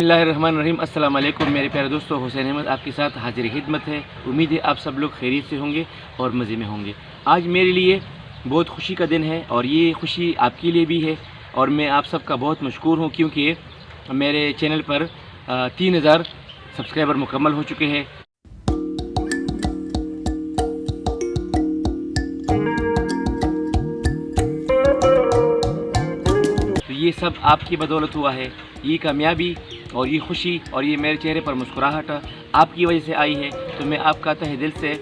बिस्मिल्लाहिर्रहमानिर्रहीम। अस्सलाम वालेकुम मेरे प्यारे दोस्तों, हुसैन अहमद आपके साथ हाजिर खिदमत है। उम्मीद है आप सब लोग खैरियत से होंगे और मज़े में होंगे। आज मेरे लिए बहुत खुशी का दिन है और ये खुशी आपके लिए भी है और मैं आप सब का बहुत मशकूर हूँ क्योंकि मेरे चैनल पर 3000 सब्सक्राइबर मुकम्मल हो चुके हैं। तो ये सब आपकी बदौलत हुआ है। ये कामयाबी और ये खुशी और ये मेरे चेहरे पर मुस्कुराहट आपकी वजह से आई है। तो मैं आपका तहे दिल से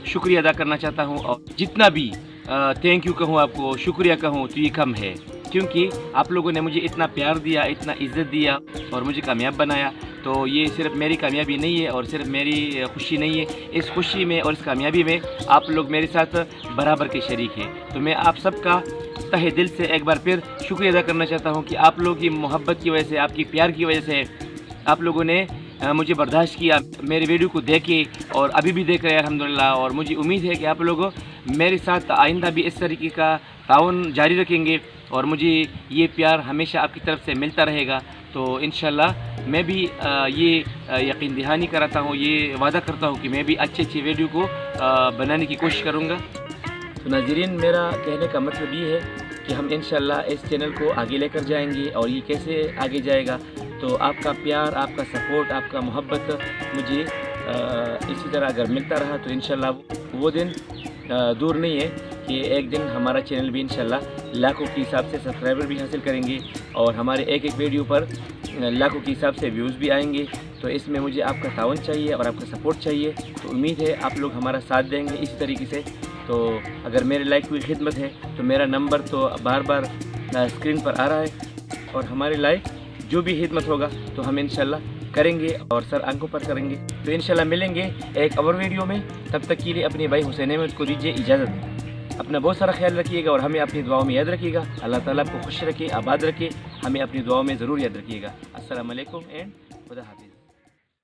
शुक्रिया अदा करना चाहता हूँ और जितना भी थैंक यू कहूँ, आपको शुक्रिया कहूँ तो ये कम है, क्योंकि आप लोगों ने मुझे इतना प्यार दिया, इतना इज़्ज़त दिया और मुझे कामयाब बनाया। तो ये सिर्फ मेरी कामयाबी नहीं है और सिर्फ मेरी खुशी नहीं है, इस खुशी में और इस कामयाबी में आप लोग मेरे साथ बराबर के शरीक हैं। तो मैं आप सबका तहे दिल से एक बार फिर शुक्रिया अदा करना चाहता हूँ कि आप लोगों की मोहब्बत की वजह से, आपकी प्यार की वजह से आप लोगों ने मुझे बर्दाश्त किया, मेरे वीडियो को देखे और अभी भी देख रहे हैं अल्हम्दुलिल्लाह। और मुझे उम्मीद है कि आप लोग मेरे साथ आइंदा भी इस तरीके का ताउन जारी रखेंगे और मुझे ये प्यार हमेशा आपकी तरफ से मिलता रहेगा। तो इंशाल्लाह मैं भी ये यकीन दहानी कराता हूँ, ये वादा करता हूँ कि मैं भी अच्छी वीडियो को बनाने की कोशिश करूँगा। तो नाज़रीन, मेरा कहने का मतलब ये है कि हम इंशाल्लाह इस चैनल को आगे लेकर जाएंगे। और ये कैसे आगे जाएगा, तो आपका प्यार, आपका सपोर्ट, आपका मोहब्बत मुझे इसी तरह अगर मिलता रहा तो इंशाल्लाह वो दिन दूर नहीं है कि एक दिन हमारा चैनल भी इंशाल्लाह लाखों के हिसाब से सब्सक्राइबर भी हासिल करेंगे और हमारे एक वीडियो पर लाखों के हिसाब से व्यूज़ भी आएंगे। तो इसमें मुझे आपका ताउन चाहिए और आपका सपोर्ट चाहिए। तो उम्मीद है आप लोग हमारा साथ देंगे इस तरीके से। तो अगर मेरे लाइक हुई खिदमत है तो मेरा नंबर तो बार बार स्क्रीन पर आ रहा है और हमारे लाइक जो भी खिदमत होगा तो हम इंशाल्लाह करेंगे और सर आंखों पर करेंगे। तो इंशाल्लाह मिलेंगे एक और वीडियो में। तब तक के लिए अपने भाई हुसैन अहमद को दीजिए इजाज़त। अपना बहुत सारा ख्याल रखिएगा और हमें अपनी दुआओं में याद रखिएगा। अल्लाह ताला आपको खुश रखे, आबाद रखे, हमें अपनी दुआओं में ज़रूर याद रखिएगा। अस्सलाम वालेकुम एंड खुदा हाफिज़।